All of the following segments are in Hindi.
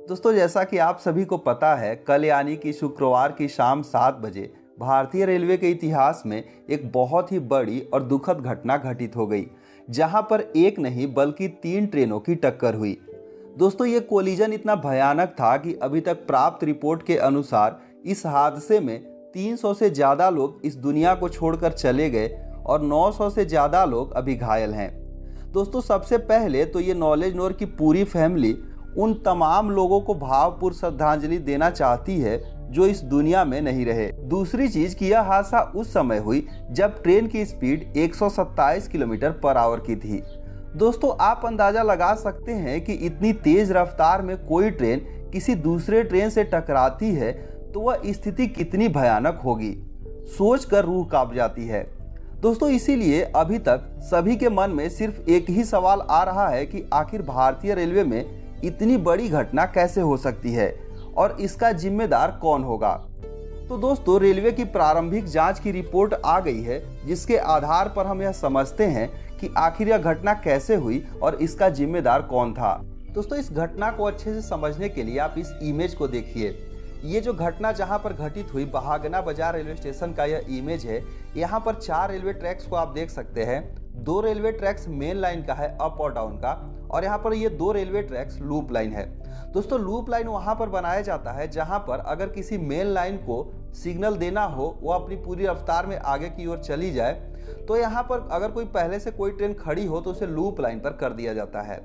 दोस्तों, जैसा कि आप सभी को पता है, कल यानी कि शुक्रवार की शाम 7 बजे भारतीय रेलवे के इतिहास में एक बहुत ही बड़ी और दुखद घटना घटित हो गई, जहां पर एक नहीं बल्कि 3 ट्रेनों की टक्कर हुई। दोस्तों, ये कोलिजन इतना भयानक था कि अभी तक प्राप्त रिपोर्ट के अनुसार इस हादसे में 300 से ज़्यादा लोग इस दुनिया को छोड़कर चले गए और 900 से ज़्यादा लोग अभी घायल हैं। दोस्तों, सबसे पहले तो ये नॉलेज नोर की पूरी फैमिली उन तमाम लोगों को भावपूर्ण श्रद्धांजलि देना चाहती है जो इस दुनिया में नहीं रहे। दूसरी चीज कि यह हादसा उस समय हुई जब ट्रेन की स्पीड 127 किलोमीटर पर आवर की थी। दोस्तों, आप अंदाजा लगा सकते हैं कि इतनी तेज रफ्तार में कोई ट्रेन किसी दूसरे ट्रेन से टकराती है तो वह स्थिति कितनी भयानक होगी, सोचकर रूह कांप जाती है। दोस्तों, इसीलिए अभी तक सभी के मन में सिर्फ एक ही सवाल आ रहा है कि आखिर भारतीय रेलवे में इतनी बड़ी घटना कैसे हो सकती है और इसका जिम्मेदार कौन होगा। तो दोस्तों, रेलवे की प्रारंभिक जांच की रिपोर्ट आ गई है, जिसके आधार पर हम यह समझते हैं कि आखिर यह घटना कैसे हुई और इसका जिम्मेदार कौन था। दोस्तों, इस घटना को अच्छे से समझने के लिए आप इस इमेज को देखिए। ये जो घटना जहां पर घटित हुई, बहागना बाजार रेलवे स्टेशन का यह इमेज है। यहाँ पर 4 रेलवे ट्रैक्स को आप देख सकते हैं। 2 रेलवे ट्रैक्स मेन लाइन का है, अप और डाउन का, और यहाँ पर ये 2 रेलवे ट्रैक्स लूप लाइन है। दोस्तों, लूप लाइन वहाँ पर बनाया जाता है जहाँ पर अगर किसी मेन लाइन को सिग्नल देना हो, वो अपनी पूरी रफ्तार में आगे की ओर चली जाए, तो यहाँ पर अगर कोई पहले से कोई ट्रेन खड़ी हो तो उसे लूप लाइन पर कर दिया जाता है।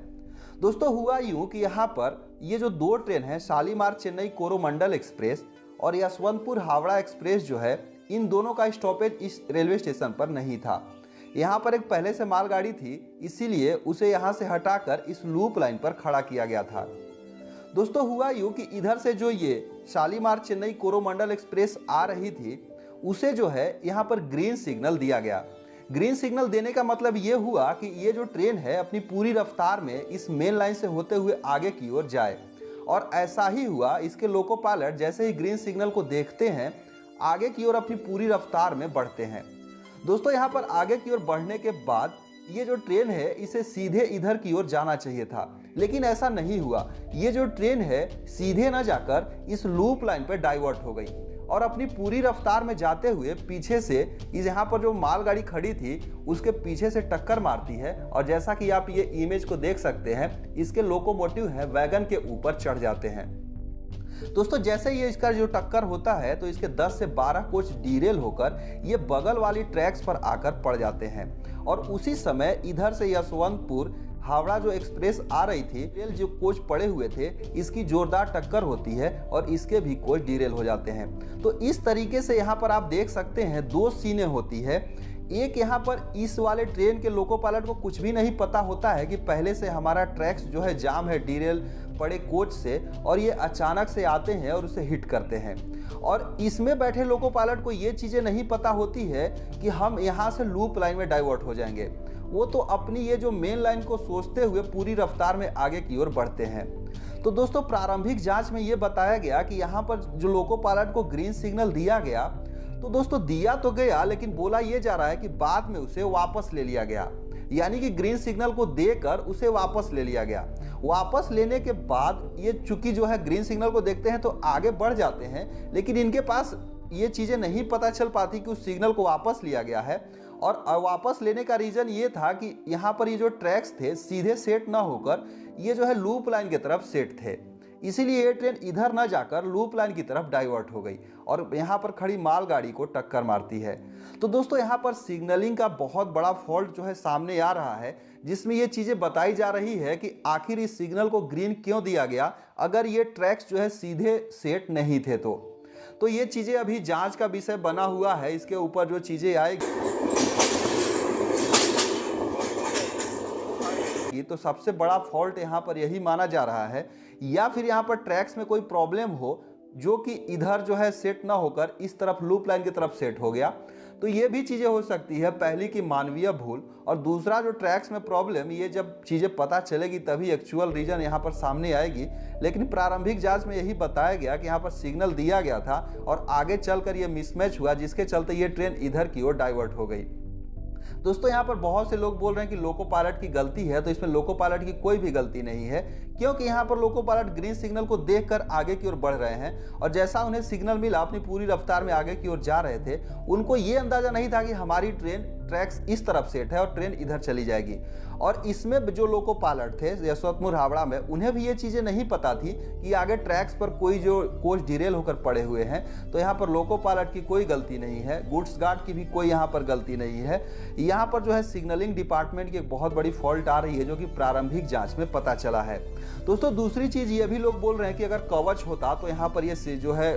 दोस्तों, हुआ यूँ कि यहाँ पर ये जो 2 ट्रेन है, शालीमार चेन्नई कोरोमंडल एक्सप्रेस और यशवंतपुर हावड़ा एक्सप्रेस जो है, इन दोनों का स्टॉपेज इस रेलवे स्टेशन पर नहीं था। यहाँ पर एक पहले से मालगाड़ी थी, इसीलिए उसे यहाँ से हटाकर इस लूप लाइन पर खड़ा किया गया था। दोस्तों, हुआ यूँ कि इधर से जो ये शालीमार चेन्नई कोरोमंडल एक्सप्रेस आ रही थी, उसे जो है यहाँ पर ग्रीन सिग्नल दिया गया। ग्रीन सिग्नल देने का मतलब ये हुआ कि ये जो ट्रेन है अपनी पूरी रफ्तार में इस मेन लाइन से होते हुए आगे की ओर जाए, और ऐसा ही हुआ। इसके लोको पायलट जैसे ही ग्रीन सिग्नल को देखते हैं, आगे की ओर अपनी पूरी रफ्तार में बढ़ते हैं। दोस्तों, यहाँ पर आगे की ओर बढ़ने के बाद ये जो ट्रेन है इसे सीधे इधर की ओर जाना चाहिए था, लेकिन ऐसा नहीं हुआ। ये जो ट्रेन है सीधे न जाकर इस लूप लाइन पर डाइवर्ट हो गई और अपनी पूरी रफ्तार में जाते हुए पीछे से इस यहाँ पर जो मालगाड़ी खड़ी थी उसके पीछे से टक्कर मारती है, और जैसा कि आप ये इमेज को देख सकते हैं, इसके लोकोमोटिव है वैगन के ऊपर चढ़ जाते हैं। दोस्तों, जैसे ये इसका जो टक्कर होता है तो इसके 10 से 12 कोच डीरेल होकर ये बगल वाली ट्रैक्स पर आकर पड़ जाते हैं, और उसी समय इधर से यशवंतपुर हावड़ा जो एक्सप्रेस आ रही थी, रेल जो कोच पड़े हुए थे, इसकी जोरदार टक्कर होती है और इसके भी कोच डीरेल हो जाते हैं। तो इस तरीके से यहाँ पर आप देख सकते हैं 2 सीनें होती है। एक यहाँ पर इस वाले ट्रेन के लोको पायलट को कुछ भी नहीं पता होता है कि पहले से हमारा ट्रैक्स जो है जाम है डीरेल पड़े कोच से, और ये अचानक से आते हैं और उसे हिट करते हैं। और इसमें बैठे लोको पायलट को ये चीज़ें नहीं पता होती है कि हम यहाँ से लूप लाइन में डाइवर्ट हो जाएंगे। वो तो अपनी ये जो मेन लाइन को सोचते हुए पूरी रफ्तार में आगे की ओर बढ़ते हैं। तो दोस्तों, प्रारंभिक जांच में ये बताया गया कि यहाँ पर जो लोको पायलट को ग्रीन सिग्नल दिया गया, तो दोस्तों दिया तो गया, लेकिन बोला ये जा रहा है कि बाद में उसे वापस ले लिया गया। यानी कि ग्रीन सिग्नल को देकर उसे वापस ले लिया गया। वापस लेने के बाद ये चूंकि जो है ग्रीन सिग्नल को देखते हैं तो आगे बढ़ जाते हैं, लेकिन इनके पास ये चीज़ें नहीं पता चल पाती कि उस सिग्नल को वापस लिया गया है। और वापस लेने का रीज़न ये था कि यहाँ पर ये जो ट्रैक्स थे सीधे सेट ना होकर ये जो है लूप लाइन की तरफ सेट थे, इसीलिए ये ट्रेन इधर ना जाकर लूप लाइन की तरफ डाइवर्ट हो गई और यहाँ पर खड़ी मालगाड़ी को टक्कर मारती है। तो दोस्तों, यहाँ पर सिग्नलिंग का बहुत बड़ा फॉल्ट जो है सामने आ रहा है, जिसमें ये चीज़ें बताई जा रही है कि आखिर इस सिग्नल को ग्रीन क्यों दिया गया अगर ये ट्रैक्स जो है सीधे सेट नहीं थे। तो ये चीज़ें अभी जांच का विषय बना हुआ है। इसके ऊपर जो चीज़ें आएगी तो सबसे बड़ा फॉल्ट यहाँ पर यही माना जा रहा है, या फिर यहाँ पर ट्रैक्स में कोई प्रॉब्लम हो जो कि इधर जो है सेट ना होकर इस तरफ लूप लाइन की तरफ सेट हो गया। तो ये भी चीज़ें हो सकती है, पहली की मानवीय भूल, और दूसरा जो ट्रैक्स में प्रॉब्लम, ये जब चीज़ें पता चलेगी तभी एक्चुअल रीजन यहाँ पर सामने आएगी। लेकिन प्रारंभिक जांच में यही बताया गया कि यहाँ पर सिग्नल दिया गया था और आगे चलकर ये मिसमैच हुआ, जिसके चलते ये ट्रेन इधर की ओर डाइवर्ट हो गई। दोस्तों यहाँ पर बहुत से लोग बोल रहे हैं कि लोको पायलट की गलती है, तो इसमें लोको पायलट की कोई भी गलती नहीं है, क्योंकि यहाँ पर लोको पायलट ग्रीन सिग्नल को देखकर आगे की ओर बढ़ रहे हैं और जैसा उन्हें सिग्नल मिला अपनी पूरी रफ्तार में आगे की ओर जा रहे थे। उनको ये अंदाजा नहीं था कि हमारी ट्रेन ट्रैक्स इस तरफ सेट है और ट्रेन इधर चली जाएगी। और इसमें जो लोको पायलट थे यशवंतपुर हावड़ा में, उन्हें भी ये चीज़ें नहीं पता थी कि आगे ट्रैक्स पर कोई जो कोच डिरेल होकर पड़े हुए हैं। तो यहाँ पर लोको पायलट की कोई गलती नहीं है, गुड्स गार्ड की भी कोई यहाँ पर गलती नहीं है। यहाँ पर जो है सिग्नलिंग डिपार्टमेंट की एक बहुत बड़ी फॉल्ट आ रही है, जो कि प्रारंभिक जांच में पता चला है। दोस्तों दूसरी चीज़ ये भी लोग बोल रहे हैं कि अगर कवच होता तो यहाँ पर ये जो है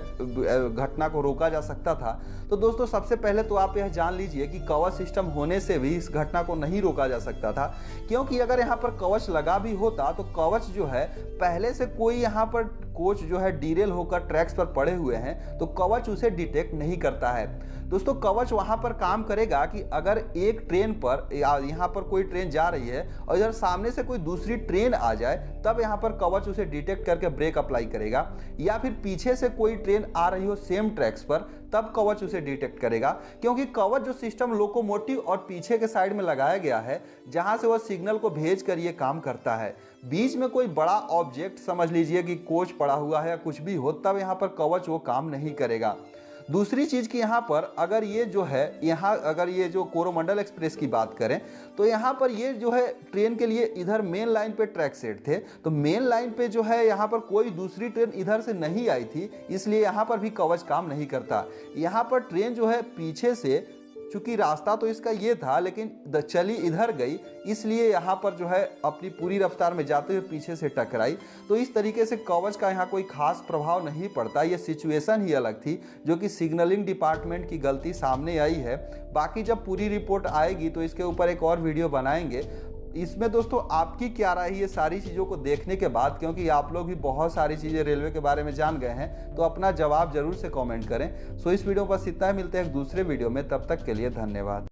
घटना को रोका जा सकता था। तो दोस्तों सबसे पहले तो आप यह जान लीजिए कि कवच सिस्टम होने से भी इस घटना को नहीं रोका जा सकता था, क्योंकि अगर यहाँ पर कवच लगा भी होता तो कवच जो है पहले से कोई यहाँ पर कोच जो है डीरेल होकर ट्रैक्स पर पड़े हुए हैं तो कवच उसे डिटेक्ट नहीं करता है। दोस्तों कवच वहां पर काम करेगा कि अगर एक ट्रेन पर यहाँ पर कोई ट्रेन जा रही है और इधर सामने से कोई दूसरी ट्रेन आ जाए, तब यहाँ पर कवच उसे डिटेक्ट करके ब्रेक अप्लाई करेगा, या फिर पीछे से कोई ट्रेन आ रही हो सेम ट्रैक्स पर, तब कवच उसे डिटेक्ट करेगा। क्योंकि कवच जो सिस्टम लोकोमोटिव और पीछे के साइड में लगाया गया है, जहां से वह सिग्नल को भेज कर ये काम करता है। बीच में कोई बड़ा ऑब्जेक्ट समझ लीजिए कि कोच पड़ा हुआ है या कुछ भी हो, तब यहाँ पर कवच वो काम नहीं करेगा। दूसरी चीज़ कि यहाँ पर अगर ये जो है अगर ये जो कोरोमंडल एक्सप्रेस की बात करें तो यहाँ पर ये जो है ट्रेन के लिए इधर मेन लाइन पे ट्रैक सेट थे, तो मेन लाइन पे जो है यहाँ पर कोई दूसरी ट्रेन इधर से नहीं आई थी, इसलिए यहाँ पर भी कवच काम नहीं करता। यहाँ पर ट्रेन जो है पीछे से, चूंकि रास्ता तो इसका ये था लेकिन चली इधर गई, इसलिए यहाँ पर जो है अपनी पूरी रफ्तार में जाते हुए पीछे से टकराई। तो इस तरीके से कवच का यहाँ कोई खास प्रभाव नहीं पड़ता। ये सिचुएशन ही अलग थी, जो कि सिग्नलिंग डिपार्टमेंट की गलती सामने आई है। बाकी जब पूरी रिपोर्ट आएगी तो इसके ऊपर एक और वीडियो बनाएंगे। इसमें दोस्तों आपकी क्या राय है ये सारी चीज़ों को देखने के बाद, क्योंकि आप लोग भी बहुत सारी चीज़ें रेलवे के बारे में जान गए हैं, तो अपना जवाब जरूर से कमेंट करें। सो इस वीडियो पर बस इतना ही, मिलते हैं एक दूसरे वीडियो में, तब तक के लिए धन्यवाद।